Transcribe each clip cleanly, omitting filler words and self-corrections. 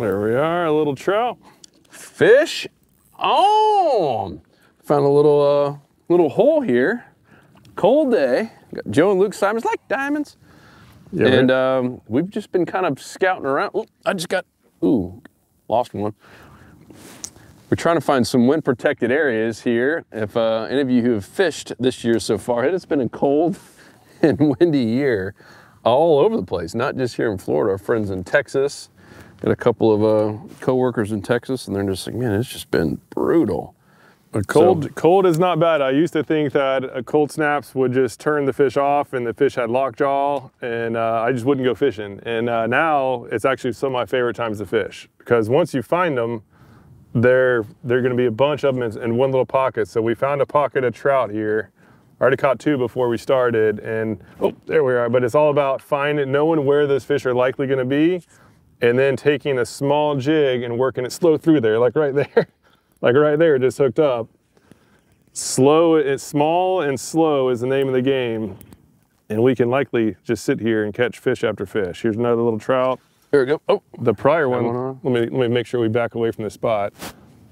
There we are, a little trout. Fish on. Found a little hole here. Cold day. Got Joe and Luke Simons like diamonds. Yeah, and we've just been kind of scouting around. Ooh, I just got, lost one. We're trying to find some wind protected areas here. If any of you who have fished this year so far, it has been a cold and windy year all over the place, not just here in Florida. Our friends in Texas, got a couple of co-workers in Texas, and they're just like, man, it's just been brutal. But cold is not bad. I used to think that cold snaps would just turn the fish off and the fish had lockjaw, and I just wouldn't go fishing. And now it's actually some of my favorite times to fish, because once you find them, they're going to be a bunch of them in one little pocket. So we found a pocket of trout here. I already caught 2 before we started, and there we are. But it's all about knowing where those fish are likely going to be, and then taking a small jig and working it slow through there, like right there. Like right there, just hooked up. Small and slow is the name of the game. And we can likely just sit here and catch fish after fish. Here's another little trout. Here we go. Oh, the prior one, let me make sure we back away from the spot.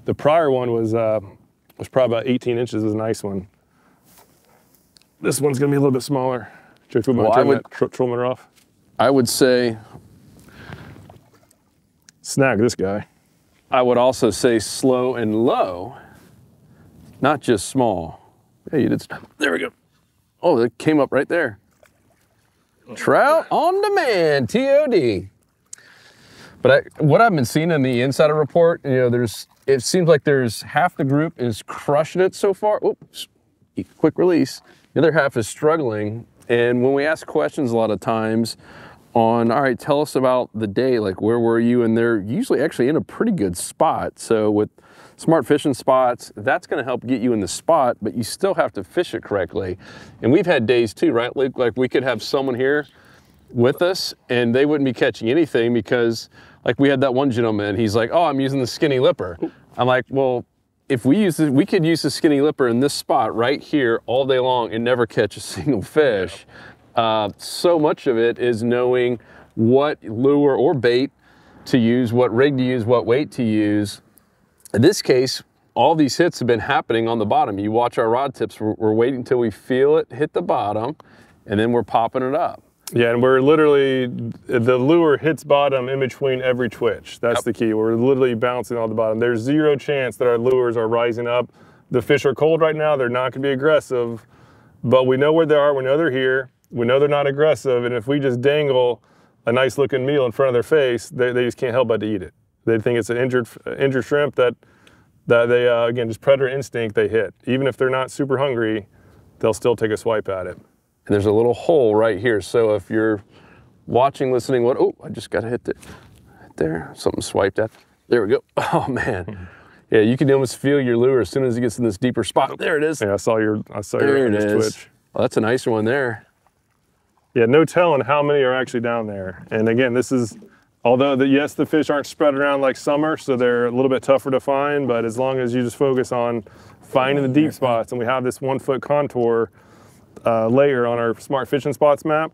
The prior one was probably about 18 inches, was a nice one. This one's gonna be a little bit smaller. Turn that trollimeter off. I would say, snag this guy. I would also say slow and low, not just small. Yeah, you did. There we go. Oh, it came up right there. Trout on demand, TOD. But what I've been seeing in the insider report, it seems like there's half the group is crushing it so far. Oops, quick release. The other half is struggling. And when we ask questions a lot of times on, all right, tell us about the day, like where were you? And they're usually actually in a pretty good spot. So with smart fishing spots, that's gonna help get you in the spot, but you still have to fish it correctly. And we've had days too, right? Like we could have someone here with us and they wouldn't be catching anything because like we had that one gentleman, he's like, oh, I'm using the skinny lipper. I'm like, well, if we could use the skinny lipper in this spot right here all day long and never catch a single fish. So much of it is knowing what lure or bait to use, what rig to use, what weight to use. In this case, all these hits have been happening on the bottom. You watch our rod tips, we're waiting till we feel it hit the bottom, and then we're popping it up. Yeah, and we're literally, the lure hits bottom in between every twitch. That's the key. We're literally bouncing on the bottom. There's zero chance that our lures are rising up. The fish are cold right now. They're not going to be aggressive, but we know where they are. We know they're here. We know they're not aggressive, and if we just dangle a nice looking meal in front of their face, they just can't help but to eat it. They think it's an injured shrimp that they, again, just predator instinct, they hit. Even if they're not super hungry, they'll still take a swipe at it. And there's a little hole right here, so if you're watching, listening, I just got to hit it there. Something swiped at. There we go. Oh, man. Yeah, you can almost feel your lure as soon as it gets in this deeper spot. There it is. Yeah, I saw your twitch. Well, that's a nicer one there. Yeah, no telling how many are actually down there. And again, this is, although yes, the fish aren't spread around like summer, so they're a little bit tougher to find, but as long as you just focus on finding the deep spots, and we have this 1 foot contour layer on our smart fishing spots map,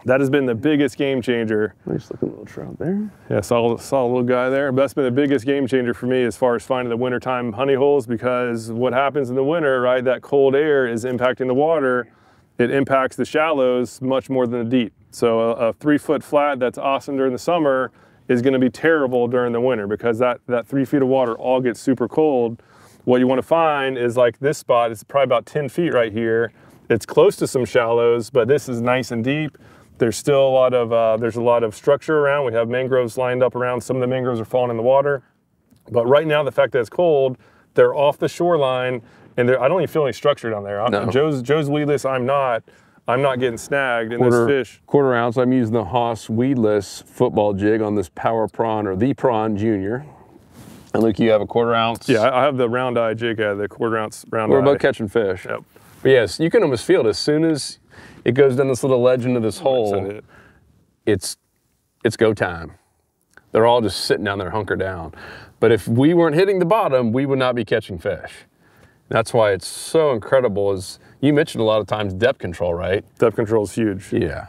that has been the biggest game changer. Nice looking little trout there. Yeah, saw a little guy there. But that's been the biggest game changer for me as far as finding the wintertime honey holes, because what happens in the winter, right, that cold air is impacting the water. It impacts the shallows much more than the deep. So a 3 foot flat that's awesome during the summer is gonna be terrible during the winter, because that 3 feet of water all gets super cold. What you wanna find is like this spot, it's probably about 10 feet right here. It's close to some shallows, but this is nice and deep. There's still a lot of structure around. We have mangroves lined up around. Some of the mangroves are falling in the water. But right now, the fact that it's cold, they're off the shoreline, and I don't even feel any structure down there. No. Joe's weedless, I'm not getting snagged in this fish. Quarter ounce, I'm using the Haas weedless football jig on this Power Prawn, or the Prawn Junior. And Luke, you have a 1/4 ounce? Yeah, I have the round eye jig, the 1/4 ounce round eye. We're about catching fish. Yep. But yes, you can almost feel it as soon as it goes down this little ledge into this hole. It's go time. They're all just sitting down there hunkered down. But if we weren't hitting the bottom, we would not be catching fish. That's why it's so incredible. As you mentioned a lot of times, depth control, right? Depth control is huge. Yeah.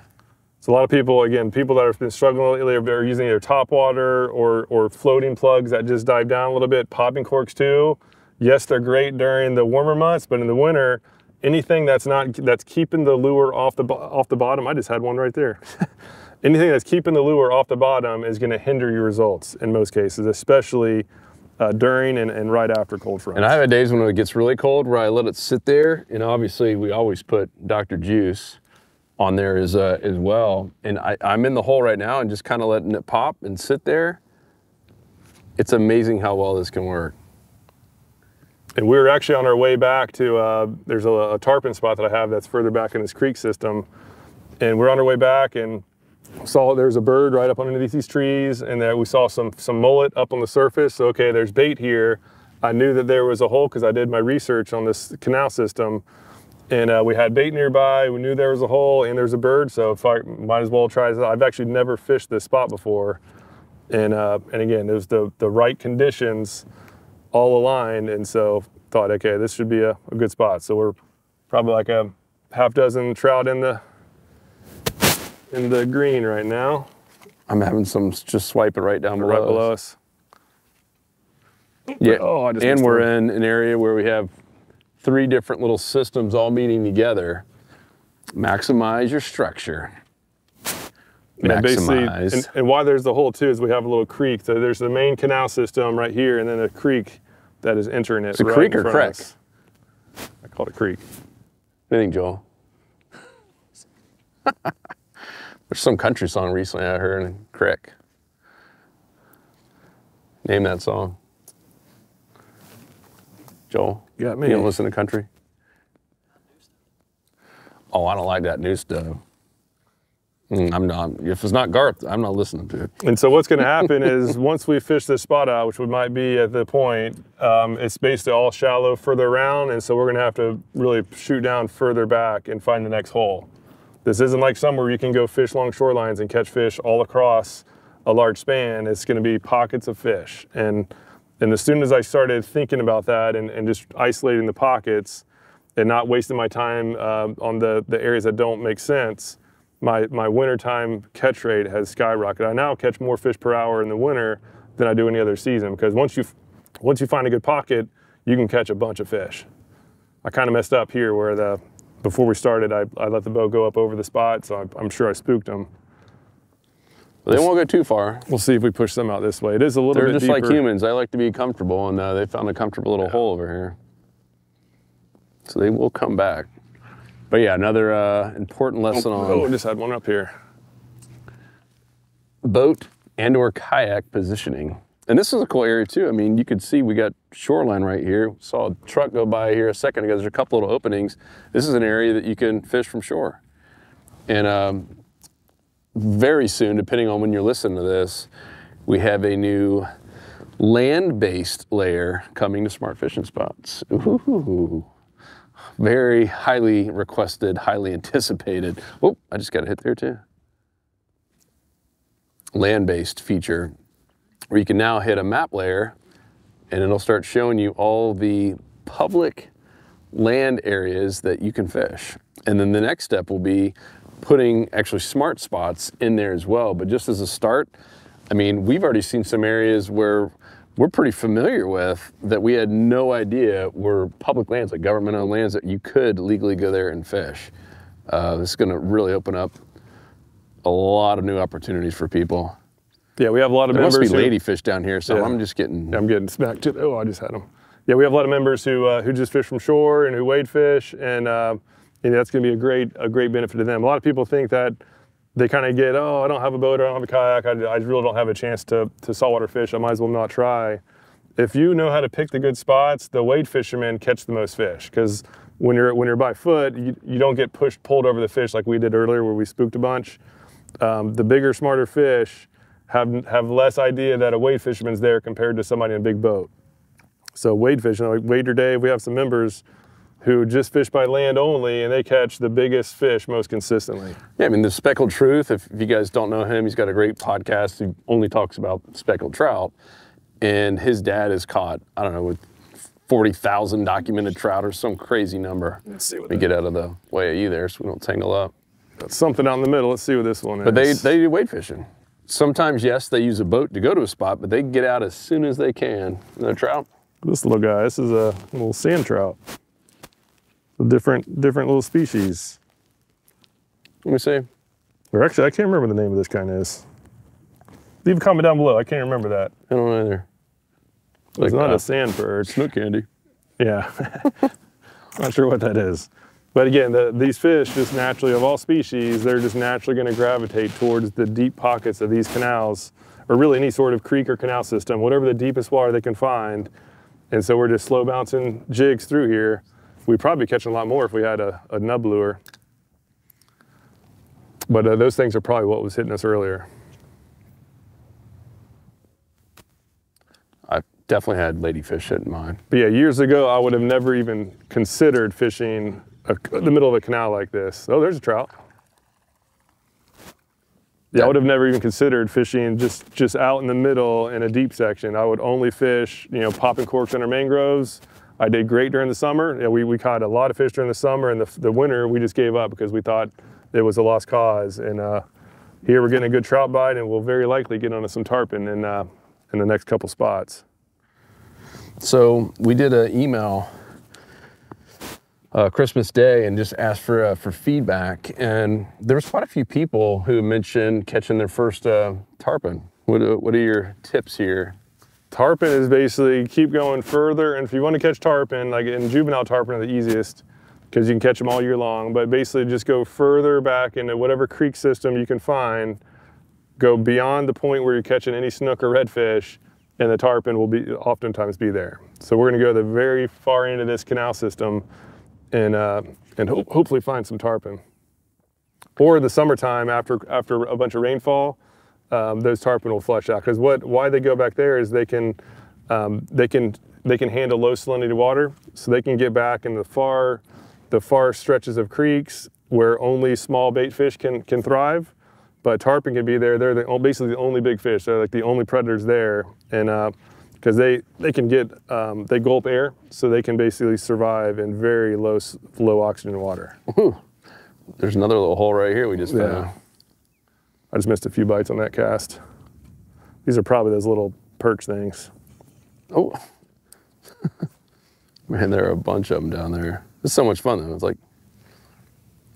So a lot of people, again, people that have been struggling lately are using either top water or floating plugs that just dive down a little bit. Popping corks too. Yes, they're great during the warmer months, but in the winter, anything that's keeping the lure off the bottom. I just had one right there. Anything that's keeping the lure off the bottom is going to hinder your results in most cases, especially during and right after cold fronts. And I have days when it gets really cold where I let it sit there, and obviously we always put Dr. Juice on there as well. And I'm in the hole right now and just kind of letting it pop and sit there. It's amazing how well this can work. And we were actually on our way back to, there's a tarpon spot that I have that's further back in this creek system. And we're on our way back and saw there's a bird right up underneath these trees, and there we saw some mullet up on the surface. So, okay, there's bait here. I knew that there was a hole because I did my research on this canal system. And we had bait nearby. We knew there was a hole and there's a bird, so if I might as well try this. I've actually never fished this spot before, and again, there's the right conditions all aligned, and so thought, okay, this should be a good spot. So we're probably like a half dozen trout in the green right now. I'm having some just swipe it right down below. Right below us. Yeah, oh, and we're in an area where we have 3 different little systems all meeting together. Maximize your structure. Yeah, Maximize. and why there's the hole too is we have a little creek. So there's the main canal system right here, and then a creek that is entering it. It's a creek or creek? I call it a creek. What do you think, Joel? There's some country song recently I heard, in Crick. Name that song. Joel? You got me. You don't listen to country? Oh, I don't like that new stuff. I'm not, if it's not Garth, I'm not listening to it. And so what's going to happen is once we fish this spot out, which might be at the point, it's basically all shallow further around, and so we're going to have to really shoot down further back and find the next hole. This isn't like somewhere you can go fish long shorelines and catch fish all across a large span. It's going to be pockets of fish. And as soon as I started thinking about that and just isolating the pockets and not wasting my time on the areas that don't make sense, my wintertime catch rate has skyrocketed. I now catch more fish per hour in the winter than I do any other season, because once you find a good pocket, you can catch a bunch of fish. I kind of messed up here where before we started, I let the boat go up over the spot, so I'm sure I spooked them. They won't go too far. We'll see if we push them out this way. It is a little bit deeper. They're just like humans. I like to be comfortable, and they found a comfortable little hole over here. So they will come back. But yeah, another important lesson on... Oh, I just had one up here. Boat and or kayak positioning. And this is a cool area too. I mean, you could see we got shoreline right here. Saw a truck go by here a second ago. There's a couple little openings. This is an area that you can fish from shore. And very soon, depending on when you're listening to this, we have a new land-based layer coming to Smart Fishing Spots. Ooh. Very highly requested, highly anticipated. Oh, I just got a hit there too. Land-based feature where you can now hit a map layer and it'll start showing you all the public land areas that you can fish. And then the next step will be putting actually smart spots in there as well. But just as a start, I mean, we've already seen some areas where we're pretty familiar with that we had no idea were public lands, like government-owned lands that you could legally go there and fish. This is gonna really open up a lot of new opportunities for people. Yeah, we have a lot of members. There must be ladyfish down here, so yeah. I'm just getting... I'm getting smacked too. Oh, I just had them. Yeah, we have a lot of members who just fish from shore and who wade fish, and that's gonna be a great benefit to them. A lot of people think that they kind of get, oh, I don't have a boat, or I don't have a kayak, I really don't have a chance to saltwater fish, I might as well not try. If you know how to pick the good spots, the wade fishermen catch the most fish, because when you're by foot, you don't get pulled over the fish like we did earlier where we spooked a bunch. The bigger, smarter fish have less idea that a wade fisherman's there compared to somebody in a big boat. So wade fishing, like Wader Dave, we have some members who just fish by land only, and they catch the biggest fish most consistently. Yeah, I mean, the Speckled Truth, if you guys don't know him, he's got a great podcast. He only talks about speckled trout, and his dad has caught, I don't know, with 40,000 documented trout or some crazy number. Let's see what we get out of the way of you there so we don't tangle up. Got something out in the middle. Let's see what this one is. But they do wade fishing. Sometimes, yes, they use a boat to go to a spot, but they get out as soon as they can. The trout. This little guy, this is a little sand trout. A different little species. Let me see. Or actually, I can't remember the name of this kind is. Leave a comment down below. I can't remember that. I don't know either. It's not a sand perch. Snook candy. Yeah. Not sure what that is. But again, these fish just naturally, of all species, they're just naturally going to gravitate towards the deep pockets of these canals, or really any sort of creek or canal system, whatever the deepest water they can find. And so we're just slow bouncing jigs through here. We'd probably be catching a lot more if we had a nub lure. But those things are probably what was hitting us earlier. I definitely had ladyfish hitting mine. But yeah, years ago, I would have never even considered fishing the middle of a canal like this. Oh, there's a trout. Yeah, I would have never even considered fishing just out in the middle in a deep section. I would only fish, you know, popping corks under mangroves. I did great during the summer. Yeah, we caught a lot of fish during the summer, and the winter we just gave up because we thought it was a lost cause. And here we're getting a good trout bite, and we'll very likely get onto some tarpon in the next couple spots. So we did an email Christmas Day and just asked for feedback, and there was quite a few people who mentioned catching their first tarpon. What are your tips here? Tarpon is basically keep going further, and if you want to catch tarpon, like in juvenile tarpon are the easiest because you can catch them all year long, but basically just go further back into whatever creek system you can find, go beyond the point where you're catching any snook or redfish, and the tarpon will oftentimes be there. So we're going to go the very far end of this canal system and hopefully find some tarpon. Or in the summertime after a bunch of rainfall, those tarpon will flush out. Because why they go back there is they can handle low salinity water, so they can get back in the far stretches of creeks where only small bait fish can thrive. But tarpon can be there. They're basically the only big fish. They're like the only predators there, and because they can get they gulp air, so they can basically survive in very low oxygen water. Ooh, there's another little hole right here we just found. Yeah. I just missed a few bites on that cast. These are probably those little perch things. Oh, man, there are a bunch of them down there. It's so much fun though. It's like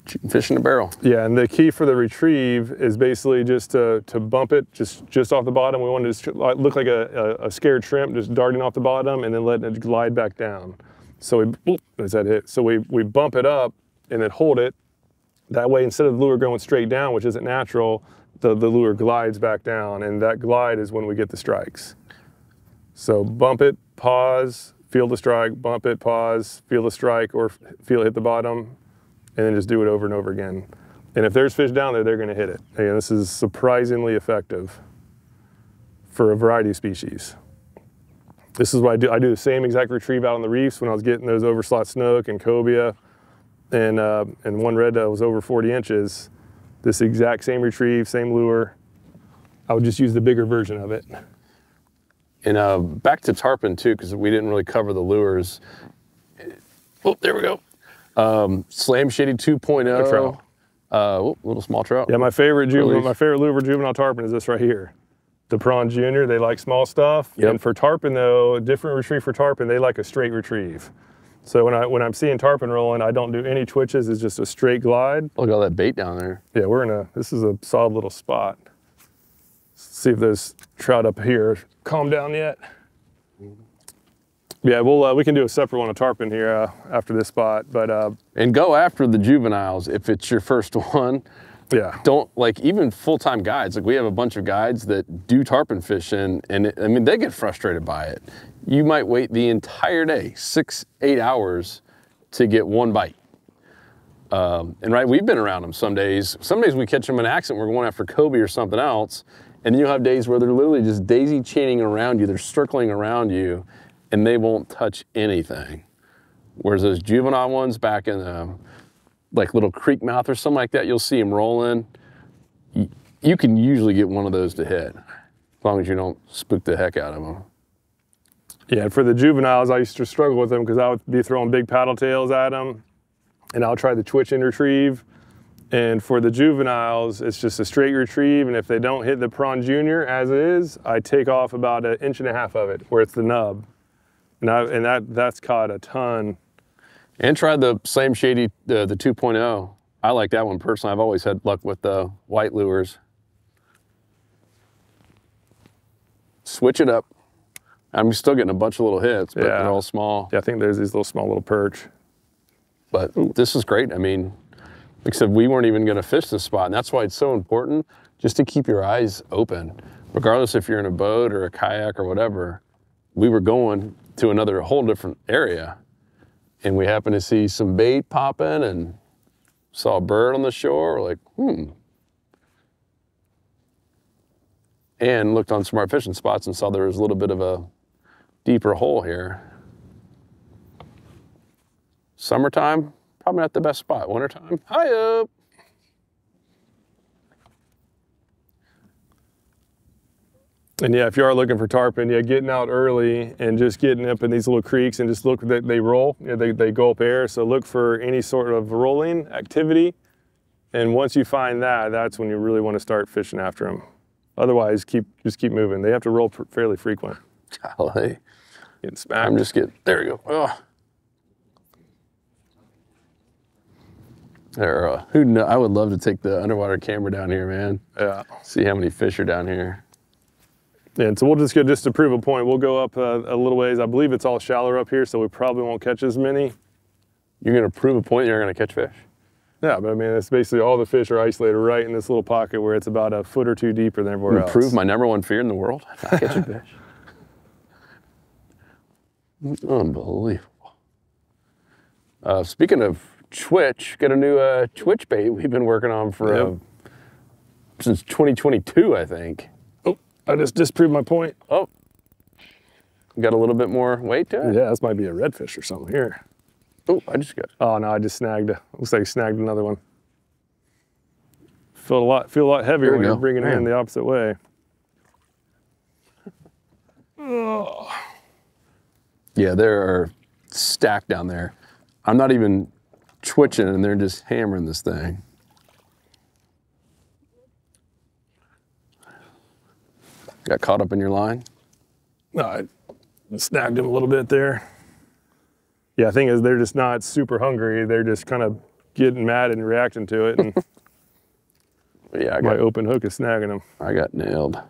shooting fish in a barrel. Yeah, and the key for the retrieve is basically just to bump it just off the bottom. We want to look like a scared shrimp, just darting off the bottom and then letting it glide back down. So as that hit. So we bump it up and then hold it. That way, instead of the lure going straight down, which isn't natural, the lure glides back down, and that glide is when we get the strikes. So bump it, pause, feel the strike, bump it, pause, feel the strike, or feel it hit the bottom, and then just do it over and over again. And if there's fish down there, they're going to hit it. And this is surprisingly effective for a variety of species. This is what I do. I do the same exact retrieve out on the reefs when I was getting those overslot snook and cobia, and one red was over 40 inches. This exact same retrieve, same lure. I would just use the bigger version of it. And back to tarpon too, because we didn't really cover the lures. Oh, there we go. Slam Shady 2.0. Trout. Little small trout. Yeah, my favorite lure for juvenile tarpon is this right here. The Prawn Junior, they like small stuff. Yep. And for tarpon though, a different retrieve for tarpon, they like a straight retrieve. So when I'm seeing tarpon rolling, I don't do any twitches, it's just a straight glide. Look at all that bait down there. Yeah, this is a solid little spot. Let's see if those trout up here calm down yet. Yeah, we can do a separate one of tarpon here after this spot, but and go after the juveniles if it's your first one. Yeah. Don't, like, even full-time guides, like we have a bunch of guides that do tarpon fishing, and I mean, they get frustrated by it. You might wait the entire day, 6-8 hours to get one bite. And right, we've been around them some days. Some days we catch them in accident, we're going after cobia or something else, and you'll have days where they're literally just daisy chaining around you, they're circling around you, and they won't touch anything. Whereas those juvenile ones back in like little creek mouth or something like that, you'll see them rolling. You can usually get one of those to hit, as long as you don't spook the heck out of them. Yeah, for the juveniles, I used to struggle with them because I would be throwing big paddle tails at them, and I'll try the twitch and retrieve, And for the juveniles, it's just a straight retrieve. And if they don't hit the prawn junior as is, I take off about 1.5 inches of it, where it's the nub. And that's caught a ton. And try the same shady, the 2.0. I like that one personally. I've always had luck with the white lures. Switch it up. I'm still getting a bunch of little hits, but they're all small. Yeah, I think there's these little perch. But this is great. I mean, like I said, we weren't even going to fish this spot, and that's why it's so important just to keep your eyes open. Regardless if you're in a boat or a kayak or whatever, we were going to a whole different area, and we happened to see some bait popping and saw a bird on the shore. We're like, and looked on smart fishing spots and saw there was a little bit of a deeper hole here. Summertime, probably not the best spot. Wintertime, high up. And yeah, if you are looking for tarpon, getting out early and just getting up in these little creeks and just look that they roll, they go up air. So look for any sort of rolling activity. And once you find that, that's when you really want to start fishing after them. Otherwise, just keep moving. They have to roll fairly frequent. Golly. Getting smacked. I'm just there we go. Oh. I would love to take the underwater camera down here, man. Yeah. See how many fish are down here. And so we'll just to prove a point, we'll go up a little ways. I believe it's all shallower up here, so we probably won't catch as many. You're going to prove a point you're going to catch fish? Yeah, but I mean, it's basically all the fish are isolated right in this little pocket where it's about 1 foot or 2 deeper than everywhere else. Prove my #1 fear in the world? Not catching fish. Unbelievable. Speaking of Twitch, got a new Twitch bait we've been working on for since 2022, I think. Oh, I just disproved my point. Oh, got a little bit more weight to it? Yeah, this might be a redfish or something here. Oh, I just got. Oh no, I just snagged. Looks like I snagged another one. Feel a lot heavier when you're bringing it in the opposite way. Oh. Yeah, there are stacked down there. I'm not even twitching, and they're just hammering this thing. Got caught up in your line? No, I snagged him a little bit there. Yeah, the thing is they're just not super hungry. They're just kind of getting mad and reacting to it. And yeah, my open hook is snagging them. I got nailed.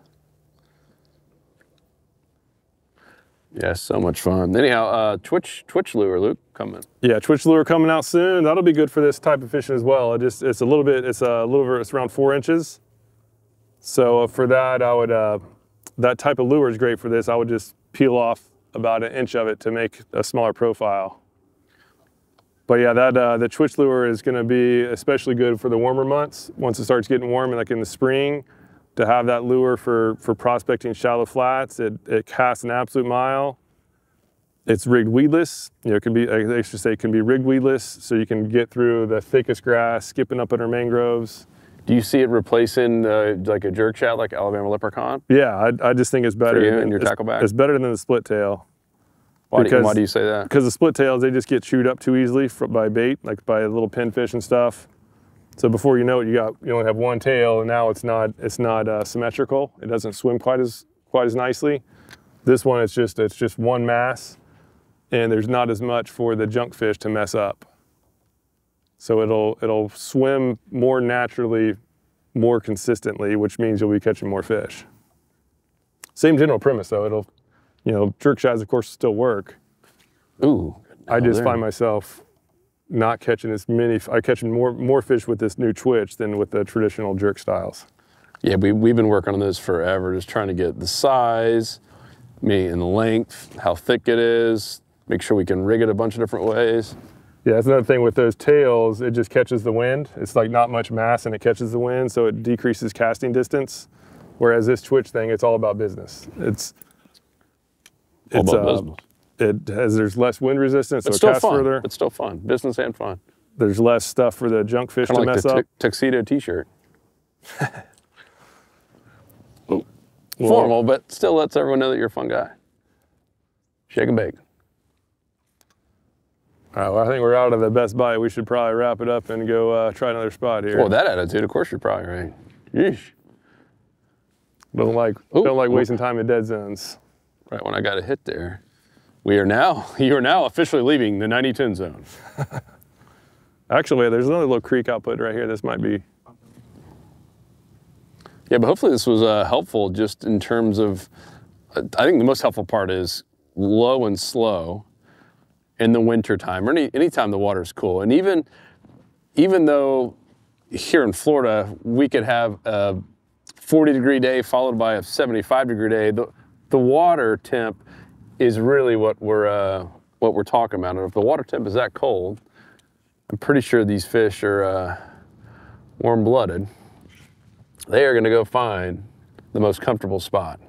Yeah, so much fun. Anyhow, Twitch lure, Luke, coming. Yeah, Twitch lure coming out soon. That'll be good for this type of fishing as well. It's around 4 inches. So for that, I would that type of lure is great for this. I would just peel off about 1 inch of it to make a smaller profile. But yeah, the Twitch lure is going to be especially good for the warmer months. Once it starts getting warm, like in the spring, to have that lure for prospecting shallow flats. It casts an absolute mile. It's rigged weedless. It can be, I should say, it can be rigged weedless, so you can get through the thickest grass, skipping up under mangroves. Do you see it replacing like a jerk shad, like Alabama leprechaun? Yeah, I just think it's better. For you and your tackle bag? It's better than the split tail. Why do you say that? Because the split tails, they just get chewed up too easily by bait, like by little pinfish and stuff. So before you know it, you only have one tail, and now it's not symmetrical. It doesn't swim quite as nicely. This one, it's just one mass, and there's not as much for the junk fish to mess up. So it'll swim more naturally, more consistently, which means you'll be catching more fish. Same general premise though. Jerk shads of course still work. Ooh. I just find myself not catching as many. I catch more fish with this new Twitch than with the traditional jerk styles. Yeah, we've been working on this forever, just trying to get the size, and the length, how thick it is, make sure we can rig it a bunch of different ways. Yeah, that's another thing with those tails, it just catches the wind. It's like not much mass and it catches the wind, so it decreases casting distance. Whereas this Twitch thing, it's all about business. There's less wind resistance, so it casts further. It's still fun, business and fun. There's less stuff for the junk fish to mess up. Tuxedo t-shirt. Formal, but still lets everyone know that you're a fun guy. Shake and bake. All right, well, I think we're out of the best bite. We should probably wrap it up and go try another spot here. Well, that attitude, of course you're probably right. Yeesh. Don't like wasting time in dead zones. Right when I got a hit there. You are now officially leaving the 90-10 zone. Actually, there's another little creek output right here. This might be. Yeah, but hopefully this was helpful just in terms of, I think the most helpful part is low and slow in the winter time, or anytime the water's cool. And even though here in Florida, we could have a 40-degree day followed by a 75-degree day, the water temp is really what we're talking about. And if the water temp is that cold, I'm pretty sure these fish are warm-blooded. They are going to go find the most comfortable spot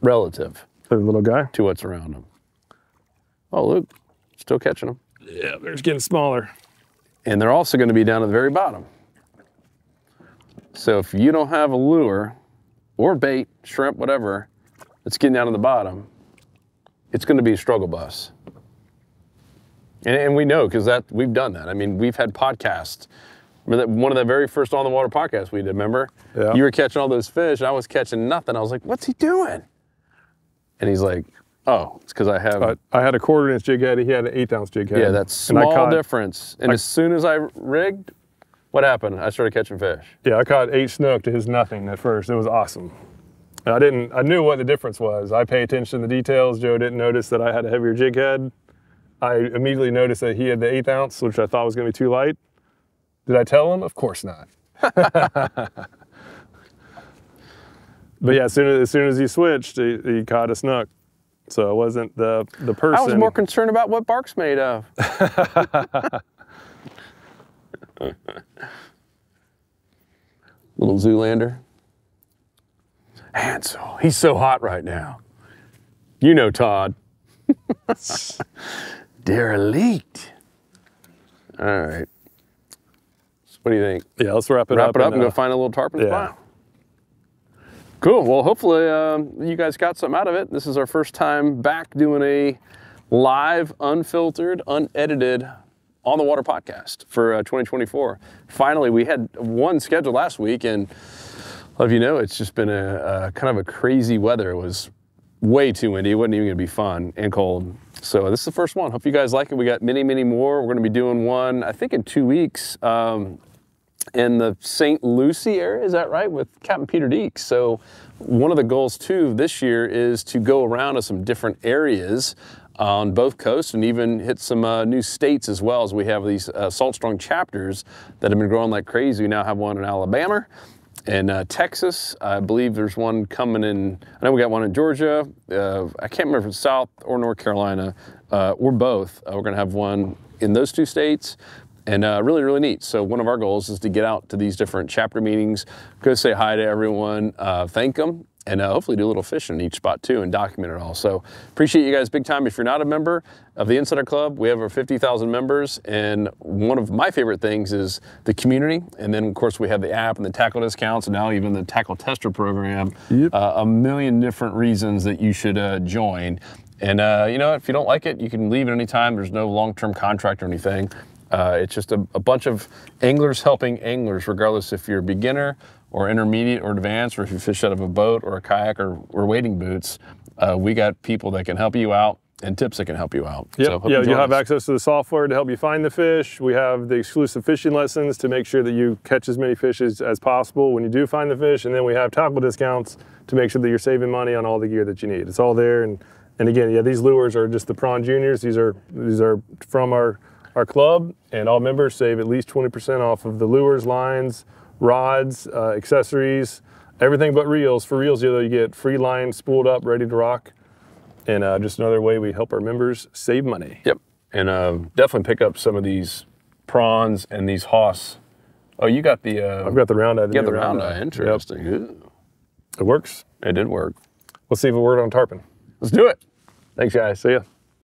relative The little guy. to what's around them. Oh, look, still catching them. Yeah, they're just getting smaller. And they're also going to be down at the very bottom. So if you don't have a lure or bait, shrimp, whatever, that's getting down to the bottom, it's going to be a struggle bus. And we know because we've done that. I mean, we've had podcasts. Remember that one of the very first On the Water podcasts we did, remember? Yeah. You were catching all those fish, and I was catching nothing. I was like, what's he doing? And he's like, oh, it's because I have... I had a 1/4-inch jig head. He had an 1/8 ounce jig head. Yeah, that's small difference. And as soon as I rigged, what happened? I started catching fish. Yeah, I caught 8 snook to his nothing at first. It was awesome. And I knew what the difference was. I pay attention to the details. Joe didn't notice that I had a heavier jig head. I immediately noticed that he had the 1/8 ounce, which I thought was going to be too light. Did I tell him? Of course not. But yeah, as soon as he switched, he caught a snook. So it wasn't the person. I was more concerned about what bark's made of. Little Zoolander. Hansel, he's so hot right now. You know Todd. Derelict. All right. So what do you think? Yeah, let's wrap it up. Wrap it up and go find a little tarpon spot. Cool. Well, hopefully you guys got something out of it. This is our first time back doing a live, unfiltered, unedited, On the Water podcast for 2024. Finally, we had one scheduled last week, and well, if you know, it's just been a kind of a crazy weather. It was way too windy. It wasn't even going to be fun and cold. So this is the first one. Hope you guys like it. We got many, many more. We're going to be doing one, I think, in 2 weeks. In the St. Lucie area, is that right, with Captain Peter Deeks. So one of the goals too this year is to go around to some different areas on both coasts and even hit some new states as well, as we have these Salt Strong chapters that have been growing like crazy. We now have one in Alabama and Texas. I believe there's one coming in, I know we got one in Georgia. I can't remember if it's South or North Carolina or both. We're gonna have one in those 2 states. And really, really neat. So one of our goals is to get out to these different chapter meetings, go say hi to everyone, thank them, and hopefully do a little fishing in each spot too and document it all. So appreciate you guys big time. If you're not a member of the Insider Club, we have over 50,000 members. And one of my favorite things is the community. And then of course we have the app and the tackle discounts and now even the tackle tester program. Yep. A million different reasons that you should join. And you know, if you don't like it, you can leave at any time. There's no long-term contract or anything. It's just a bunch of anglers helping anglers, regardless if you're a beginner or intermediate or advanced, or if you fish out of a boat or a kayak or wading boots. We got people that can help you out and tips that can help you out. Yep. So yeah, you have access to the software to help you find the fish. We have the exclusive fishing lessons to make sure that you catch as many fish as possible when you do find the fish. And then we have tackle discounts to make sure that you're saving money on all the gear that you need. It's all there. And again, yeah, these lures are just the Prawn Juniors. These are from our club, and all members save at least 20% off of the lures, lines, rods, accessories, everything but reels. For reels, you get free line spooled up, ready to rock, and just another way we help our members save money. Yep, and definitely pick up some of these prawns and these Haas. Oh, you got the... I've got the round eye. You got the round eye, interesting. Yep. It works. It did work. Let's see if it worked on tarpon. Let's do it. Thanks, guys. See ya.